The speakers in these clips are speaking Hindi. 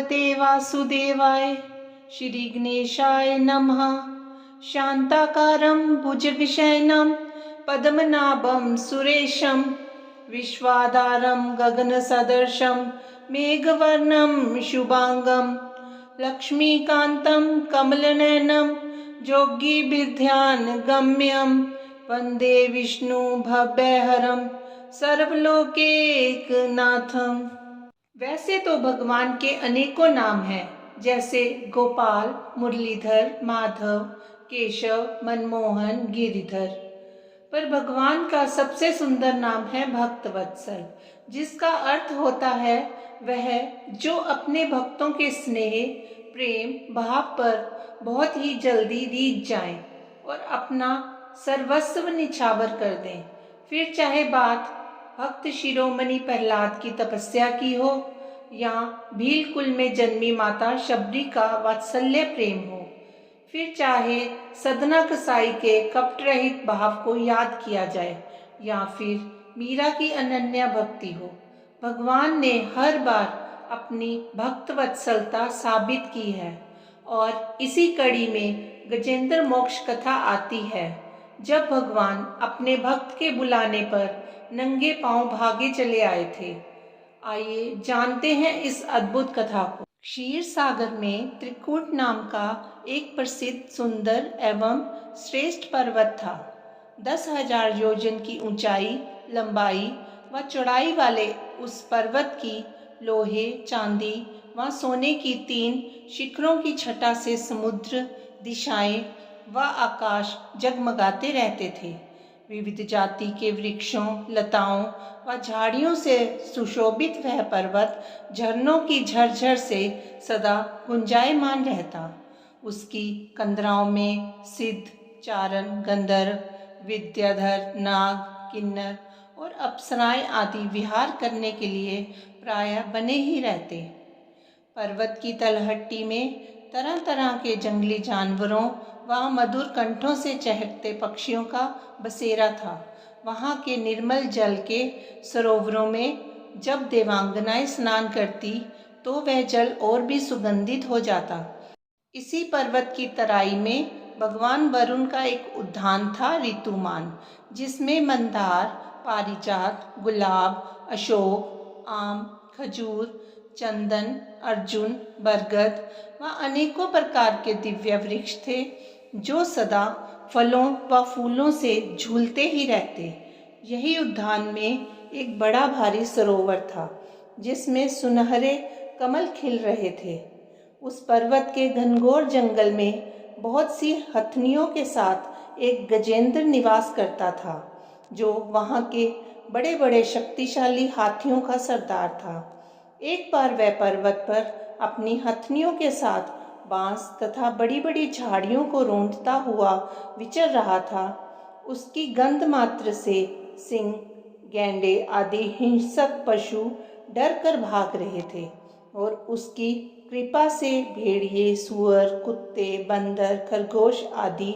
भगवते वासुदेवाय श्री गणेशाय नमः। शांताकारं भुजगशयनं पद्मनाभं सुरेशं विश्वाधारं गगनसदृशं मेघवर्णं शुभांगं लक्ष्मीकान्तं कमलनयनं योगिभिर्ध्यानगम्यं वन्दे विष्णु भव्यहरं सर्वलोकैकनाथं। वैसे तो भगवान के अनेकों नाम हैं, जैसे गोपाल, मुरलीधर, माधव, केशव, मनमोहन, गिरिधर। पर भगवान का सबसे सुंदर नाम है भक्तवत्सल, जिसका अर्थ होता है वह जो अपने भक्तों के स्नेह, प्रेम, भाव पर बहुत ही जल्दी रीझ जाएं और अपना सर्वस्व निछावर कर दें। फिर चाहे बात भक्त शिरोमणि प्रहलाद की तपस्या की हो या भीलकुल में जन्मी माता शबरी का वात्सल्य प्रेम हो, फिर चाहे सदना कसाई के कपट रहित भाव को याद किया जाए या फिर मीरा की अनन्या भक्ति हो, भगवान ने हर बार अपनी भक्त वत्सलता साबित की है। और इसी कड़ी में गजेंद्र मोक्ष कथा आती है, जब भगवान अपने भक्त के बुलाने पर नंगे पांव भागे चले आए थे। आइए जानते हैं इस अद्भुत कथा को। क्षीर सागर में त्रिकूट नाम का एक प्रसिद्ध, सुंदर एवं श्रेष्ठ पर्वत था। 10,000 योजन की ऊंचाई, लंबाई व चौड़ाई वाले उस पर्वत की लोहे, चांदी व सोने की 3 शिखरों की छटा से समुद्र, दिशाएं व आकाश जगमगाते रहते थे। विविध जाति के वृक्षों, लताओं व झाड़ियों से सुशोभित वह पर्वत झरनों की झरझर से सदा गुंजायमान रहता। उसकी कंदराओं में सिद्ध, चारण, गंधर्व, विद्याधर, नाग, किन्नर और अप्सराएं आदि विहार करने के लिए प्रायः बने ही रहते। पर्वत की तलहटी में तरह तरह के जंगली जानवरों व मधुर कंठों से चहकते पक्षियों का बसेरा था। वहाँ के निर्मल जल के सरोवरों में जब देवांगनाएं स्नान करती तो वह जल और भी सुगंधित हो जाता। इसी पर्वत की तराई में भगवान वरुण का एक उद्यान था, ऋतुमान, जिसमें मंदार, पारिजात, गुलाब, अशोक, आम, खजूर, चंदन, अर्जुन, बरगद व अनेकों प्रकार के दिव्य वृक्ष थे, जो सदा फलों व फूलों से झूलते ही रहते। यही उद्यान में एक बड़ा भारी सरोवर था, जिसमें सुनहरे कमल खिल रहे थे। उस पर्वत के घनघोर जंगल में बहुत सी हथनियों के साथ एक गजेंद्र निवास करता था, जो वहाँ के बड़े बड़े शक्तिशाली हाथियों का सरदार था। एक बार वह पर्वत पर अपनी हथनियों के साथ बांस तथा बड़ी बड़ी झाड़ियों को रोंदता हुआ विचर रहा था। उसकी गंध मात्र से सिंह, गैंडे आदि हिंसक पशु डर कर भाग रहे थे और उसकी कृपा से भेड़िए, सुअर, कुत्ते, बंदर, खरगोश आदि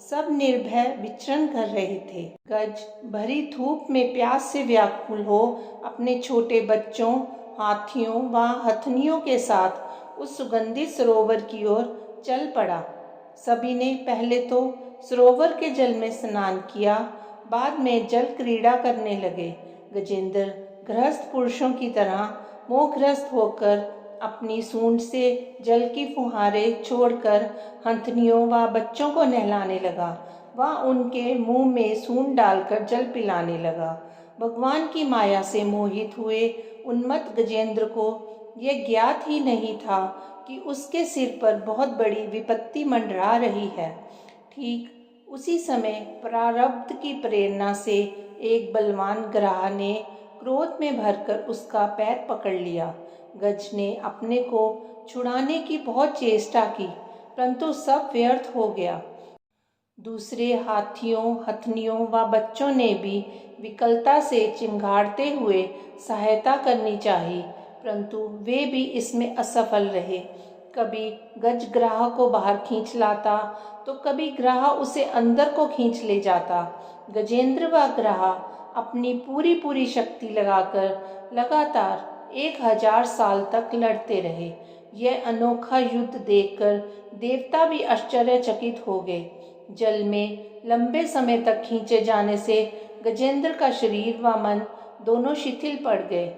सब निर्भय विचरण कर रहे थे। गज भरी धूप में प्यास से व्याकुल हो अपने छोटे बच्चों, हाथियों व हथनियों के साथ उस सुगंधित सरोवर की ओर चल पड़ा। सभी ने पहले तो सरोवर के जल में स्नान किया, बाद में जल क्रीड़ा करने लगे। गजेंद्र गृहस्थ पुरुषों की तरह मोहग्रस्त होकर अपनी सूंड से जल की फुहारें छोड़कर हथनियों व बच्चों को नहलाने लगा व उनके मुंह में सूंड डालकर जल पिलाने लगा। भगवान की माया से मोहित हुए उन्मत्त गजेंद्र को यह ज्ञात ही नहीं था कि उसके सिर पर बहुत बड़ी विपत्ति मंडरा रही है। ठीक उसी समय प्रारब्ध की प्रेरणा से एक बलवान ग्राह ने क्रोध में भरकर उसका पैर पकड़ लिया। गज ने अपने को छुड़ाने की बहुत चेष्टा की, परंतु सब व्यर्थ हो गया। दूसरे हाथियों, हथनियों व बच्चों ने भी विकलता से चिंगाड़ते हुए सहायता करनी चाहिए, परंतु वे भी इसमें असफल रहे। कभी गज ग्राह को बाहर खींच लाता तो कभी ग्राह उसे अंदर को खींच ले जाता। गजेंद्र व ग्राह अपनी पूरी शक्ति लगाकर लगातार 1000 साल तक लड़ते रहे, यह अनोखा युद्ध देखकर देवता भी आश्चर्यचकित हो गए। जल में लंबे समय तक खींचे जाने से गजेंद्र का शरीर व मन दोनों शिथिल पड़ गए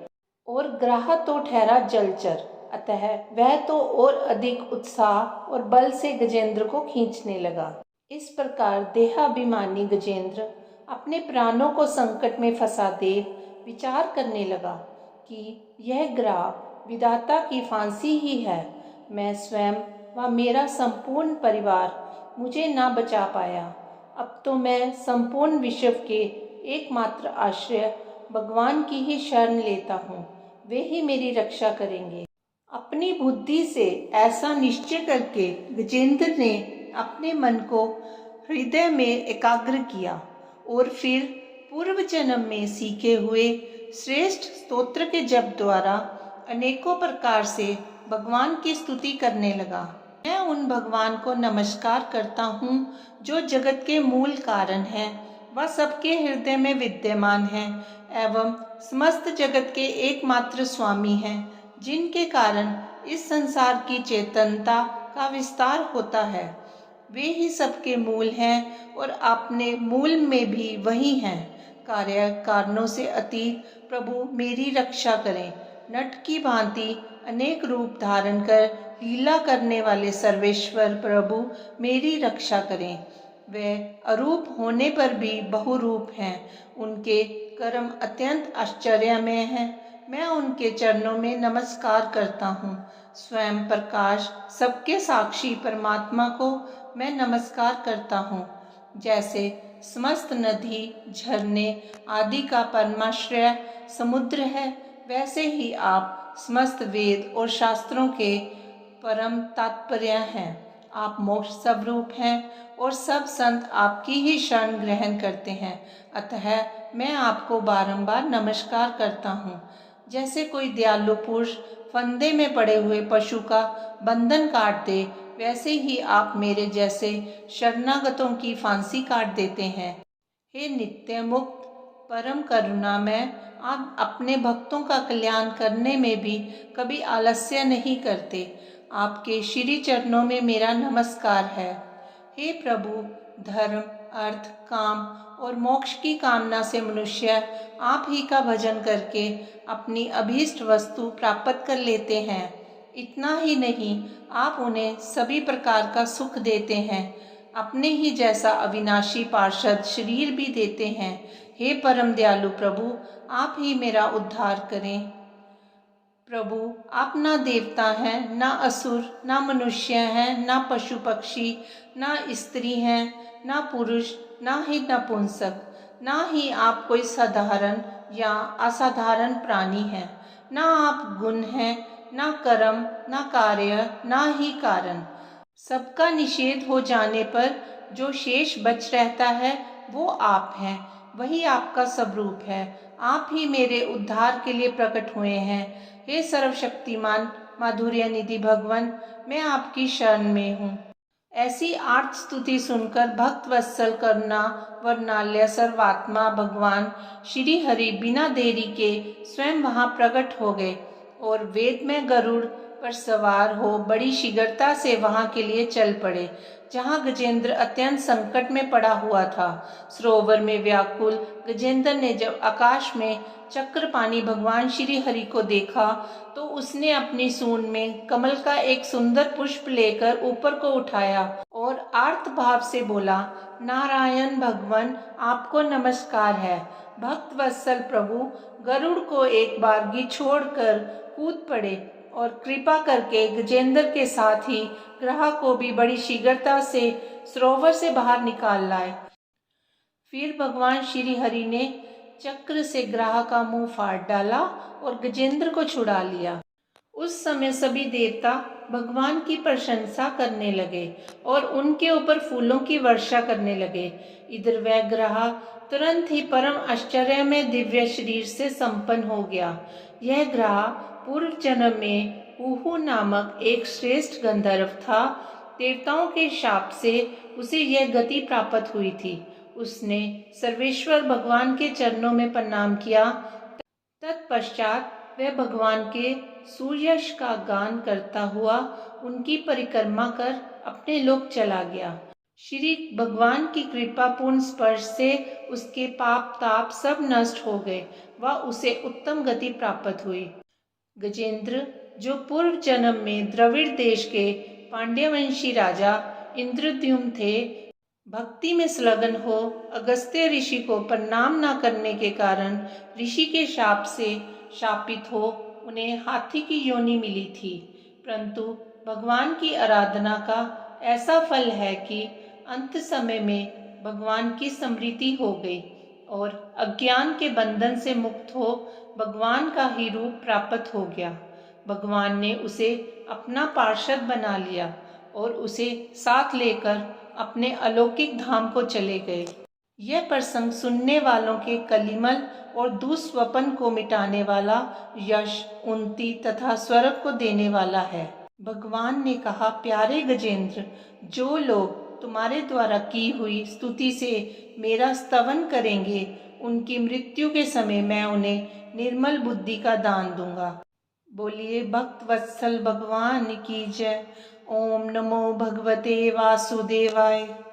और ग्राह तो ठहरा जलचर, अतः वह तो और अधिक उत्साह और बल से गजेंद्र को खींचने लगा। इस प्रकार देहाभिमानी गजेंद्र अपने प्राणों को संकट में फंसा देख विचार करने लगा कि यह ग्राह विधाता की फांसी ही है। मैं स्वयं व मेरा संपूर्ण परिवार मुझे ना बचा पाया। अब तो मैं संपूर्ण विश्व के एकमात्र आश्रय भगवान की ही शरण लेता हूँ, वे ही मेरी रक्षा करेंगे। अपनी बुद्धि से ऐसा निश्चय करके गजेंद्र ने अपने मन को हृदय में एकाग्र किया और फिर पूर्व जन्म में सीखे हुए श्रेष्ठ स्तोत्र के जप द्वारा अनेकों प्रकार से भगवान की स्तुति करने लगा। मैं उन भगवान को नमस्कार करता हूँ जो जगत के मूल कारण हैं, वह सबके हृदय में विद्यमान हैं एवं समस्त जगत के एकमात्र स्वामी हैं, जिनके कारण इस संसार की चेतनता का विस्तार होता है। वे ही सबके मूल हैं और अपने मूल में भी वही हैं। कार्य कारणों से अतीत प्रभु मेरी रक्षा करें। नट की भांति अनेक रूप धारण कर लीला करने वाले सर्वेश्वर प्रभु मेरी रक्षा करें। वे अरूप होने पर भी बहुरूप हैं। उनके कर्म अत्यंत आश्चर्यमय हैं। मैं उनके चरणों में नमस्कार करता हूँ। स्वयं प्रकाश सबके साक्षी परमात्मा को मैं नमस्कार करता हूँ। जैसे समस्त नदी झरने आदि का परमाश्रय समुद्र है, वैसे ही आप समस्त वेद और शास्त्रों के परम तात्पर्य हैं। आप मोक्ष स्वरूप हैं और सब संत आपकी ही शरण ग्रहण करते हैं, अतः मैं आपको बारंबार नमस्कार करता हूँ। जैसे कोई दयालु पुरुष फंदे में पड़े हुए पशु का बंधन काट दे, वैसे ही आप मेरे जैसे शरणागतों की फांसी काट देते हैं। हे नित्य मुक्त परम करुणामय, आप अपने भक्तों का कल्याण करने में भी कभी आलस्य नहीं करते। आपके श्री चरणों में मेरा नमस्कार है। हे प्रभु, धर्म अर्थ काम और मोक्ष की कामना से मनुष्य आप ही का भजन करके अपनी अभीष्ट वस्तु प्राप्त कर लेते हैं। इतना ही नहीं, आप उन्हें सभी प्रकार का सुख देते हैं, अपने ही जैसा अविनाशी पार्षद शरीर भी देते हैं। हे परम दयालु प्रभु, आप ही मेरा उद्धार करें। प्रभु, आप ना देवता हैं, ना असुर, ना मनुष्य हैं, ना पशु पक्षी, ना स्त्री हैं, ना पुरुष, ना ही नपुंसक, ना ही आप कोई साधारण या असाधारण प्राणी हैं। ना आप गुण हैं, ना कर्म, ना कार्य, ना ही कारण। सबका निषेध हो जाने पर जो शेष बच रहता है वो आप हैं, वही आपका स्वरूप है। आप ही मेरे उद्धार के लिए प्रकट हुए हैं। हे सर्वशक्तिमान माधुर्य निधि भगवान, मैं आपकी शरण में हूँ। ऐसी आर्त स्तुति सुनकर भक्त वत्सल करुणा वर्णाल्य सर्वात्मा भगवान श्री हरि बिना देरी के स्वयं वहां प्रकट हो गए और वेद में गरुड़ पर सवार हो बड़ी शीघ्रता से वहां के लिए चल पड़े, जहां गजेंद्र अत्यंत संकट में पड़ा हुआ था। सरोवर में व्याकुल गजेंद्र ने जब आकाश में चक्रपाणी भगवान श्री हरि को देखा तो उसने अपनी सूंड में कमल का एक सुंदर पुष्प लेकर ऊपर को उठाया और आर्त भाव से बोला, नारायण भगवान, आपको नमस्कार है। भक्त वत्सल प्रभु गरुड़ को एक बारगी छोड़कर कूद पड़े और कृपा करके गजेंद्र के साथ ही ग्राह को भी बड़ी शीघ्रता से सरोवर से बाहर निकाल लाए। फिर भगवान श्री हरि ने चक्र से ग्राह का मुंह फाड़ डाला और गजेंद्र को छुड़ा लिया। उस समय सभी देवता भगवान की प्रशंसा करने लगे और उनके ऊपर फूलों की वर्षा करने लगे। इधर वह ग्राह तुरंत ही परम आश्चर्य में दिव्य शरीर से संपन्न हो गया। यह ग्राह पूर्व जन्म में उहु नामक एक श्रेष्ठ गंधर्व था। देवताओं के शाप से उसे यह गति प्राप्त हुई थी। उसने सर्वेश्वर भगवान के चरणों में प्रणाम किया। तत्पश्चात वह भगवान के सूर्ययश का गान करता हुआ उनकी परिक्रमा कर अपने लोक चला गया। श्री भगवान की कृपापूर्ण स्पर्श से उसके पाप ताप सब नष्ट हो गए व उसे उत्तम गति प्राप्त हुई। गजेंद्र, जो पूर्व जन्म में द्रविड़ देश के पांड्यवंशी राजा इंद्रद्युम्न थे, भक्ति में संलग्न हो अगस्त्य ऋषि को प्रणाम न करने के कारण ऋषि के शाप से शापित हो उन्हें हाथी की योनि मिली थी। परंतु भगवान की आराधना का ऐसा फल है कि अंत समय में भगवान की स्मृति हो गई और अज्ञान के बंधन से मुक्त हो भगवान का ही रूप प्राप्त हो गया। भगवान ने उसे अपना पार्षद बना लिया और उसे साथ लेकर अपने अलौकिक धाम को चले गए। यह प्रसंग सुनने वालों के कलिमल और दुस्वप्न को मिटाने वाला, यश, उन्नति तथा स्वर्ग को देने वाला है। भगवान ने कहा, प्यारे गजेंद्र, जो लोग तुम्हारे द्वारा की हुई स्तुति से मेरा स्तवन करेंगे, उनकी मृत्यु के समय मैं उन्हें निर्मल बुद्धि का दान दूंगा। बोलिए भक्त वत्सल भगवान की जय। ओम नमो भगवते वासुदेवाय।